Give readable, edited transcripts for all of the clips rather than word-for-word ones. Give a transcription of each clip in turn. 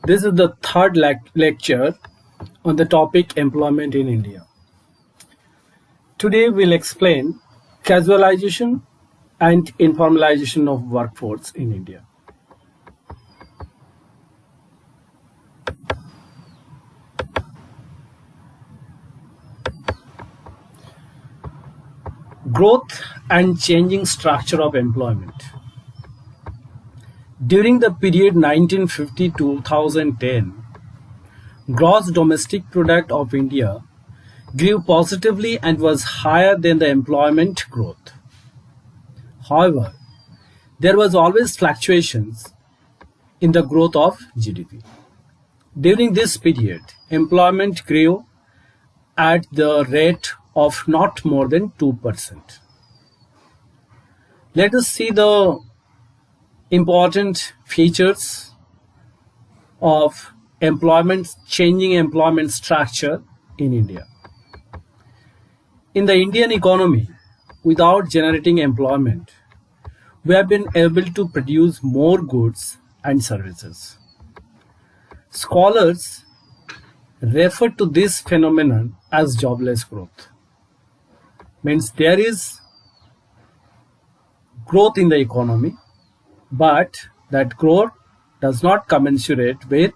This is the third lecture on the topic employment in India. Today we'll explain casualization and informalization of workforce in India. Growth and changing structure of employment. During the period 1950 to 2010, gross domestic product of India grew positively and was higher than the employment growth. However, there was always fluctuations in the growth of GDP. During this period, employment grew at the rate of not more than 2%. Let us see the important features of changing employment structure in India. In the Indian economy, without generating employment, we have been able to produce more goods and services. Scholars refer to this phenomenon as jobless growth. Means there is growth in the economy, but that growth does not commensurate with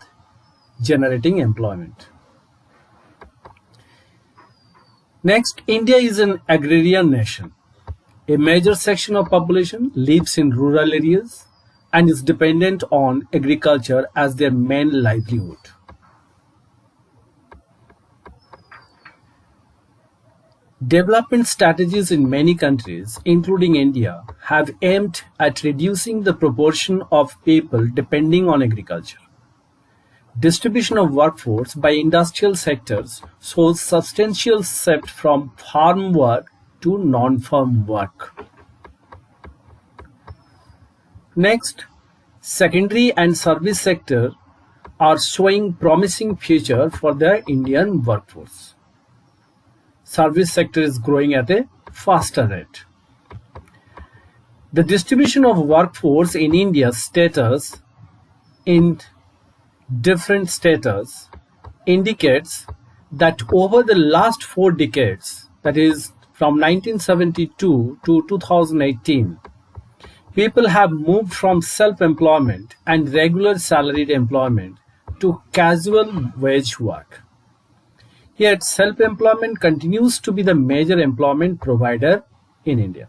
generating employment. Next, India is an agrarian nation. A major section of population lives in rural areas and is dependent on agriculture as their main livelihood. Development strategies in many countries, including India, have aimed at reducing the proportion of people depending on agriculture. Distribution of workforce by industrial sectors shows substantial shift from farm work to non-farm work. Next, secondary and service sector are showing promising future for the Indian workforce. Service sector is growing at a faster rate. The distribution of workforce in India's status in different status indicates that over the last 4 decades, that is from 1972 to 2018, people have moved from self-employment and regular salaried employment to casual wage work. Yet self-employment continues to be the major employment provider in India.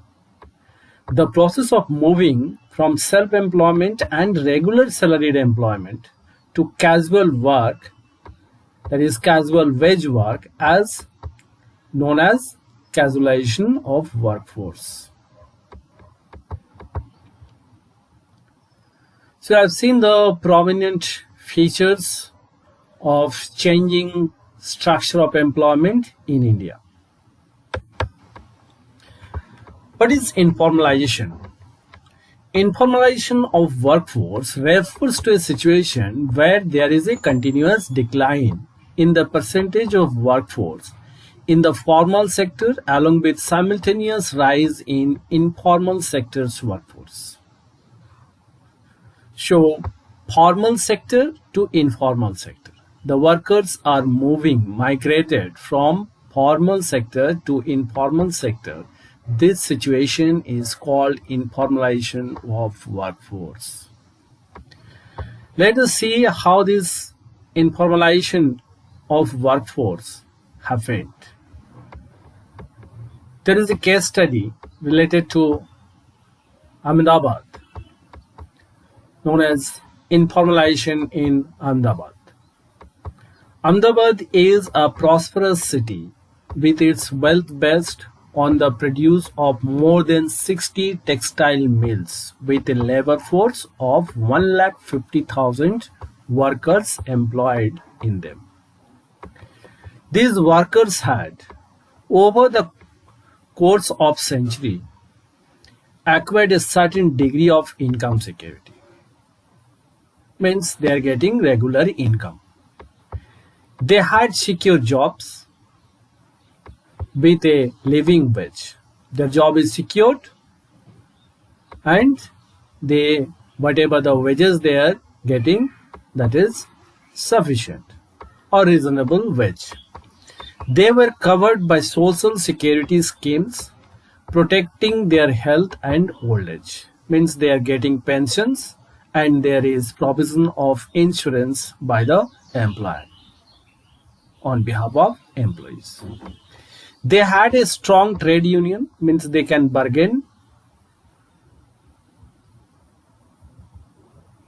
The process of moving from self-employment and regular salaried employment to casual work, that is casual wage work, as known as casualization of workforce. So I've seen the prominent features of changing structure of employment in India. What is informalization? Informalization of workforce refers to a situation where there is a continuous decline in the percentage of workforce in the formal sector along with simultaneous rise in informal sector's workforce. So, formal sector to informal sector. The workers are migrated from formal sector to informal sector. This situation is called informalization of workforce. Let us see how this informalization of workforce happened. There is a case study related to Ahmedabad, known as informalization in Ahmedabad. Ahmedabad is a prosperous city with its wealth based on the produce of more than 60 textile mills with a labor force of 150,000 workers employed in them. These workers had, over the course of century, acquired a certain degree of income security. Means they are getting regular income. They had secure jobs with a living wage. Their job is secured and whatever the wages they are getting, that is sufficient or reasonable wage. They were covered by social security schemes protecting their health and old age. Means they are getting pensions and there is provision of insurance by the employer on behalf of employees. They had a strong trade union, means they can bargain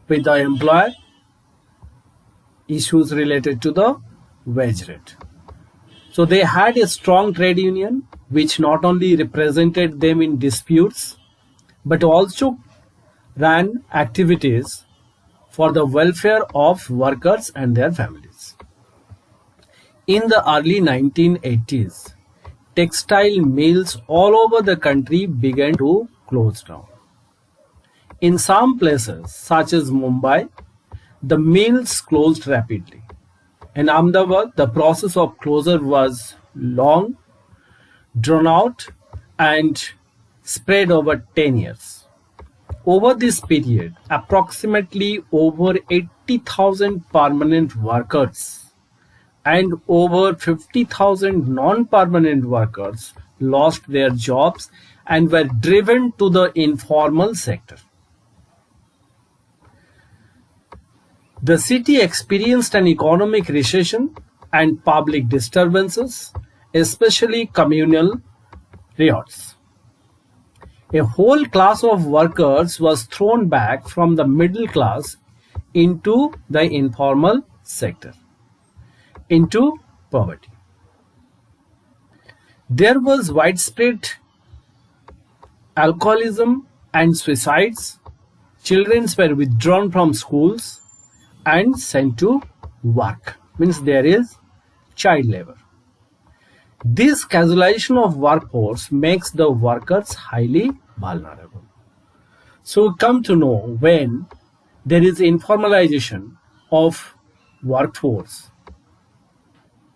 with the employer issues related to the wage rate. So they had a strong trade union which not only represented them in disputes but also ran activities for the welfare of workers and their families. In the early 1980s, textile mills all over the country began to close down. In some places, such as Mumbai, the mills closed rapidly. In Ahmedabad, the process of closure was long, drawn out, and spread over 10 years. Over this period, approximately over 80,000 permanent workers and over 50,000 non-permanent workers lost their jobs and were driven to the informal sector. The city experienced an economic recession and public disturbances, especially communal riots. A whole class of workers was thrown back from the middle class into the informal sector, into poverty. There was widespread alcoholism and suicides. Children were withdrawn from schools and sent to work, means there is child labor. This casualization of workforce makes the workers highly vulnerable. So come to know when there is informalization of workforce,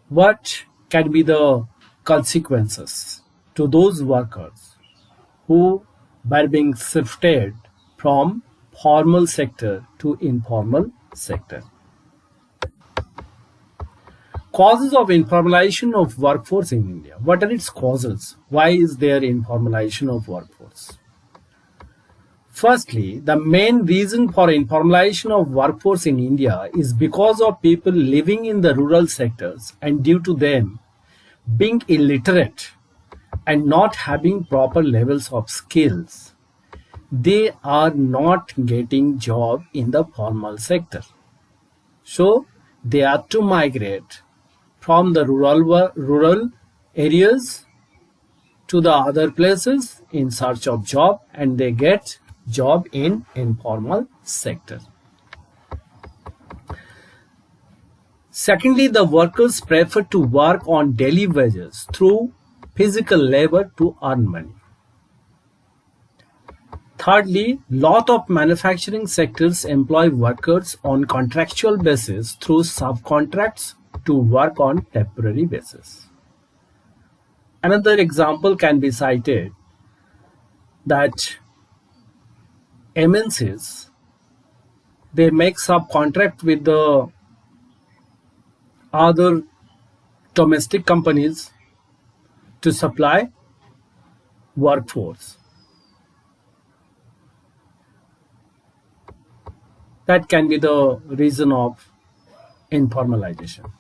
what can be the consequences to those workers who were being shifted from formal sector to informal sector. Causes of informalization of workforce in India. What are its causes? Why is there informalization of workforce? Firstly, the main reason for informalization of workforce in India is because of people living in the rural sectors and due to them being illiterate and not having proper levels of skills. They are not getting job in the formal sector. So they have to migrate from the rural areas to the other places in search of job and they get job in informal sector. Secondly, the workers prefer to work on daily wages through physical labor to earn money. Thirdly, lot of manufacturing sectors employ workers on contractual basis through subcontracts to work on temporary basis. Another example can be cited that MNCs, they make subcontract with the other domestic companies to supply workforce. That can be the reason of informalization.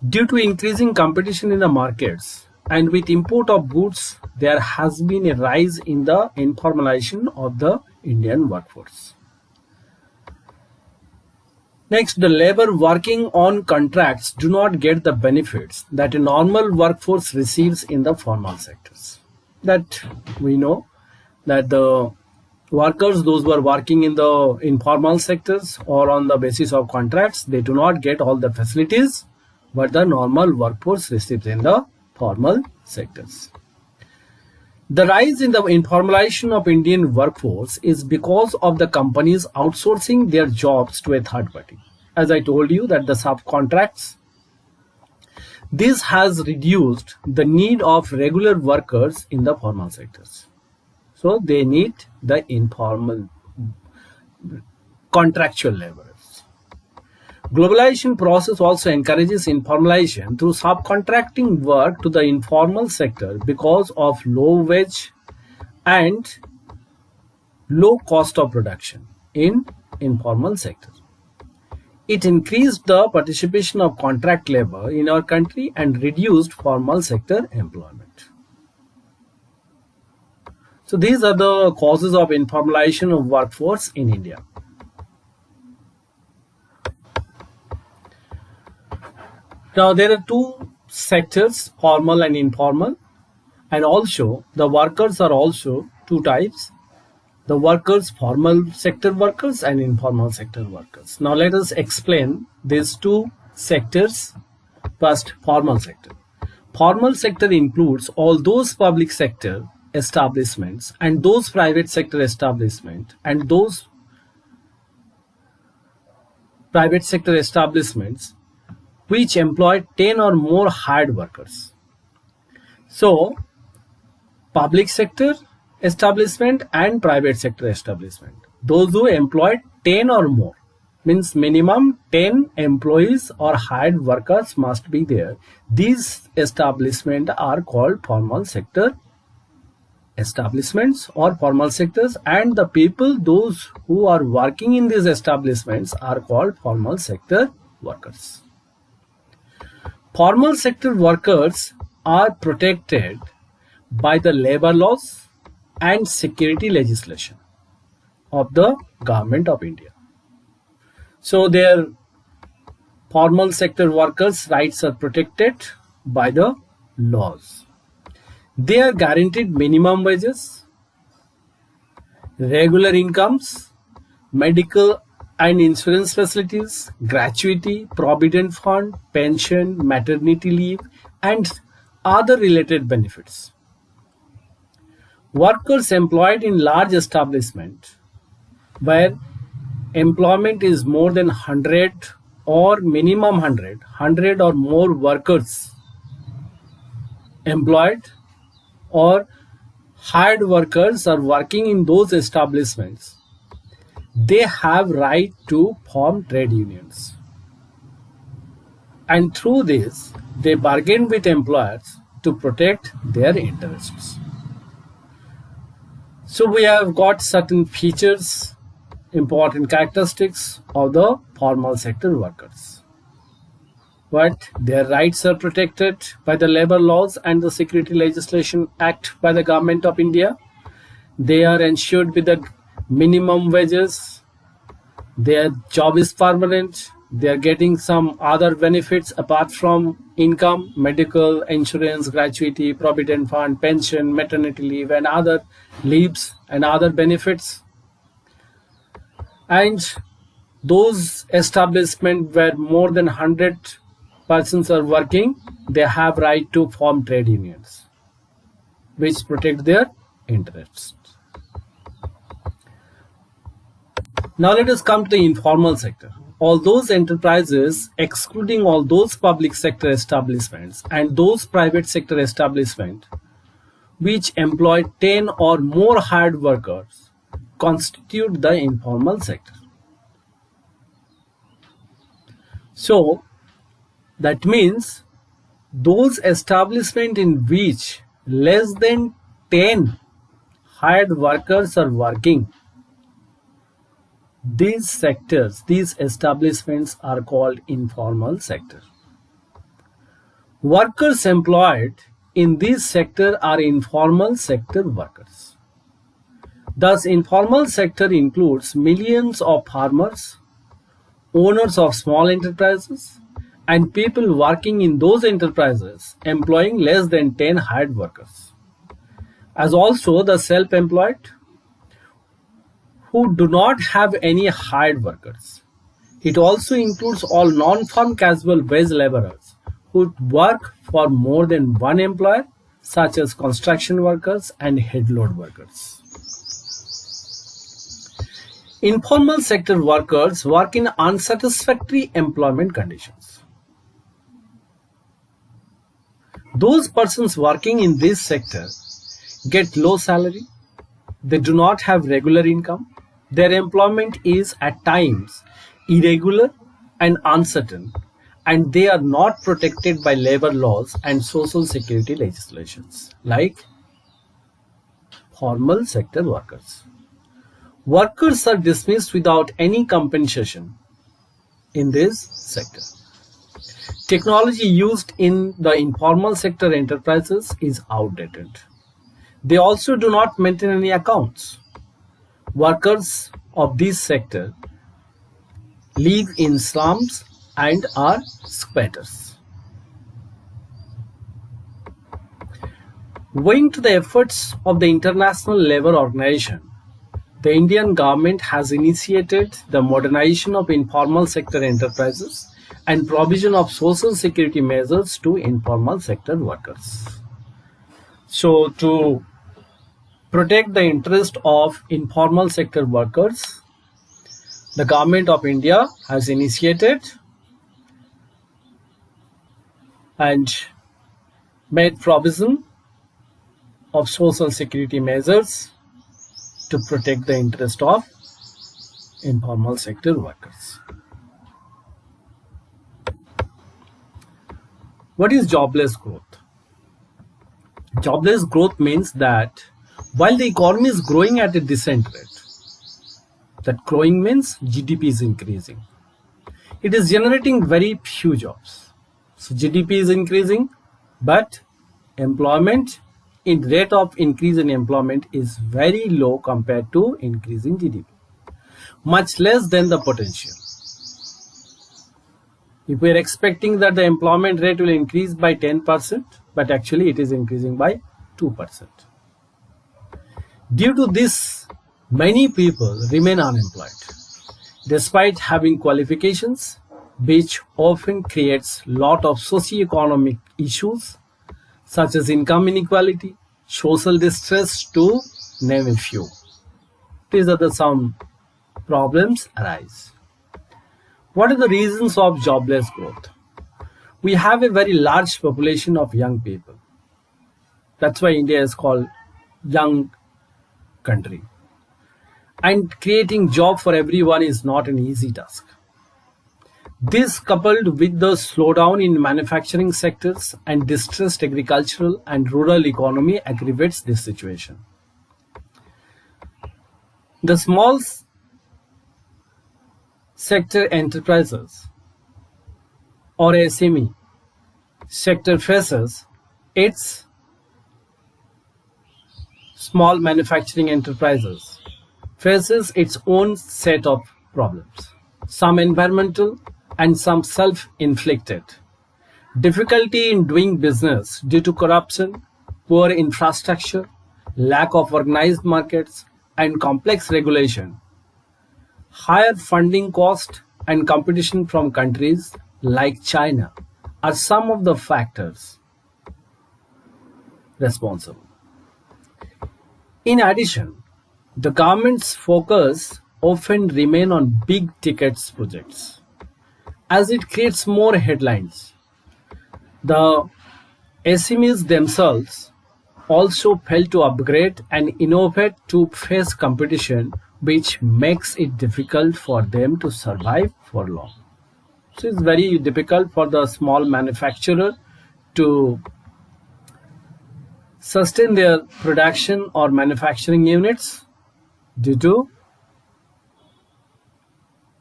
Due to increasing competition in the markets and with import of goods, there has been a rise in the informalization of the Indian workforce. Next, the labor working on contracts do not get the benefits that a normal workforce receives in the formal sectors. That we know that the workers, those who are working in the informal sectors or on the basis of contracts, they do not get all the facilities what the normal workforce receives in the formal sectors. The rise in the informalization of Indian workforce is because of the companies outsourcing their jobs to a third party. As I told you that the subcontracts, this has reduced the need of regular workers in the formal sectors. So they need the informal contractual laborers. Globalization process also encourages informalization through subcontracting work to the informal sector because of low wage and low cost of production in informal sector. It increased the participation of contract labor in our country and reduced formal sector employment. So these are the causes of informalization of workforce in India. Now there are two sectors, formal and informal, and also the workers are also two types. The workers, formal sector workers and informal sector workers. Now let us explain these two sectors. First, formal sector. Formal sector includes all those public sector establishments and those private sector establishments and those private sector establishments which employ 10 or more hired workers. So, public sector establishment and private sector establishment. Those who employ 10 or more means minimum 10 employees or hired workers must be there. These establishments are called formal sector establishments or formal sectors, and the people, those who are working in these establishments, are called formal sector workers. Formal sector workers are protected by the labor laws and security legislation of the government of India. So their formal sector workers' rights are protected by the laws. They are guaranteed minimum wages, regular incomes, medical and insurance facilities, gratuity, provident fund, pension, maternity leave, and other related benefits. Workers employed in large establishments where employment is more than 100 or minimum 100 or more workers employed or hired workers are working in those establishments, they have right to form trade unions. And through this, they bargain with employers to protect their interests. So we have got certain features, important characteristics of the formal sector workers. But their rights are protected by the labor laws and the Security Legislation Act by the Government of India. They are ensured with the minimum wages. Their job is permanent. They are getting some other benefits apart from income, medical, insurance, gratuity, provident fund, pension, maternity leave, and other leaves and other benefits. And those establishments where more than 100 persons are working, they have right to form trade unions, which protect their interests. Now let us come to the informal sector. All those enterprises, excluding all those public sector establishments and those private sector establishments, which employ 10 or more hired workers, constitute the informal sector. So, that means those establishments in which less than 10 hired workers are working, these sectors, these establishments are called informal sector. Workers employed in this sector are informal sector workers. Thus, informal sector includes millions of farmers, owners of small enterprises, and people working in those enterprises employing less than 10 hired workers, as also the self-employed who do not have any hired workers. It also includes all non-farm casual wage laborers who work for more than one employer, such as construction workers and headload workers. Informal sector workers work in unsatisfactory employment conditions. Those persons working in this sector get low salary, they do not have regular income, their employment is at times irregular and uncertain, and they are not protected by labor laws and social security legislations like formal sector workers. Workers are dismissed without any compensation in this sector. Technology used in the informal sector enterprises is outdated. They also do not maintain any accounts. Workers of this sector live in slums and are squatters. Owing to the efforts of the International Labour Organization, the Indian government has initiated the modernization of informal sector enterprises and provision of social security measures to informal sector workers. So, to protect the interest of informal sector workers, the government of India has initiated and made provision of social security measures to protect the interest of informal sector workers. What is jobless growth? Jobless growth means that while the economy is growing at a decent rate, that growing means GDP is increasing. It is generating very few jobs. So GDP is increasing, but employment in rate of increase in employment is very low compared to increase in GDP, much less than the potential. If we are expecting that the employment rate will increase by 10%, but actually it is increasing by 2%. Due to this, many people remain unemployed, despite having qualifications, which often creates lot of socio-economic issues such as income inequality, social distress, to name a few. These are some problems arise. What are the reasons of jobless growth? We have a very large population of young people. That's why India is called young country. And creating job for everyone is not an easy task. This, coupled with the slowdown in manufacturing sectors and distressed agricultural and rural economy, aggravates this situation. The small sector enterprises or SME sector faces its small manufacturing enterprises faces its own set of problems, some environmental and some self-inflicted. Difficulty in doing business due to corruption, poor infrastructure, lack of organized markets, and complex regulation. Higher funding cost and competition from countries like China are some of the factors responsible. In addition, the government's focus often remain on big tickets projects, as it creates more headlines. The SMEs themselves also fail to upgrade and innovate to face competition, which makes it difficult for them to survive for long. So it's very difficult for the small manufacturer to sustain their production or manufacturing units due to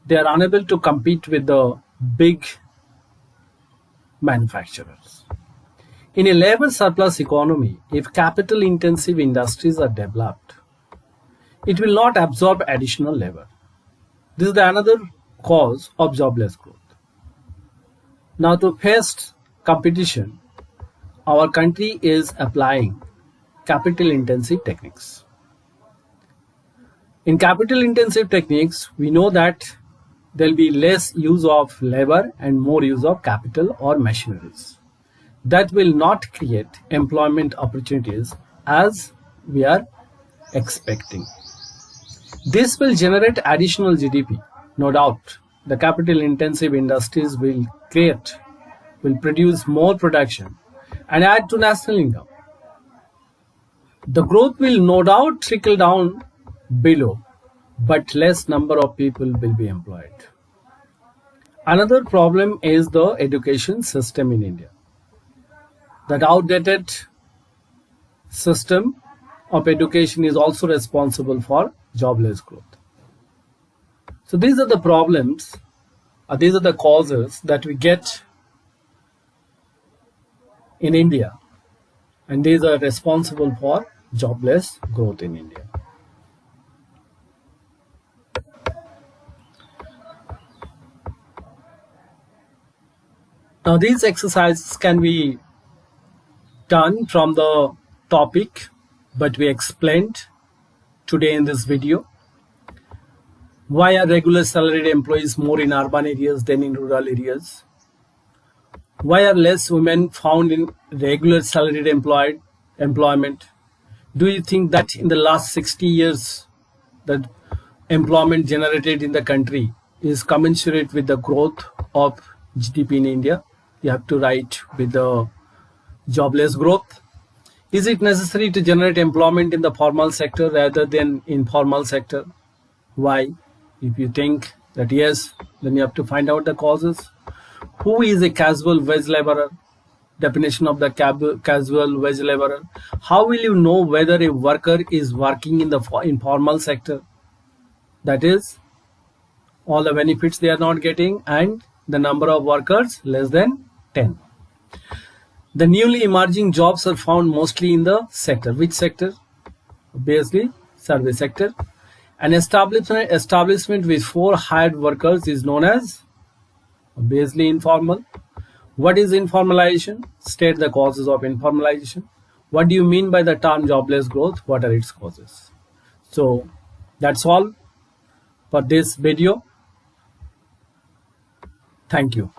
they are unable to compete with the big manufacturers. In a labor surplus economy, if capital intensive industries are developed, it will not absorb additional labor. This is another cause of jobless growth. Now, to face competition, our country is applying capital intensive techniques. In capital intensive techniques, we know that there will be less use of labor and more use of capital or machineries. That will not create employment opportunities as we are expecting. This will generate additional GDP. No doubt, the capital intensive industries will produce more production and add to national income. The growth will no doubt trickle down below, but less number of people will be employed. Another problem is the education system in India. That outdated system of education is also responsible for jobless growth. So these are the problems, these are the causes that we get in India, and these are responsible for jobless growth in India. Now these exercises can be done from the topic but we explained today in this video. Why are regular salaried employees more in urban areas than in rural areas? Why are less women found in regular salaried employment? Do you think that in the last 60 years that employment generated in the country is commensurate with the growth of GDP in India? You have to write with the jobless growth. Is it necessary to generate employment in the formal sector rather than informal sector? Why? If you think that yes, then you have to find out the causes. Who is a casual wage laborer? Definition of the casual wage laborer. How will you know whether a worker is working in the informal sector? That is, all the benefits they are not getting and the number of workers less than 10. The newly emerging jobs are found mostly in the sector. Which sector? Obviously, service sector. An establishment with 4 hired workers is known as obviously informal. What is informalization? State the causes of informalization. What do you mean by the term jobless growth? What are its causes? So that's all for this video. Thank you.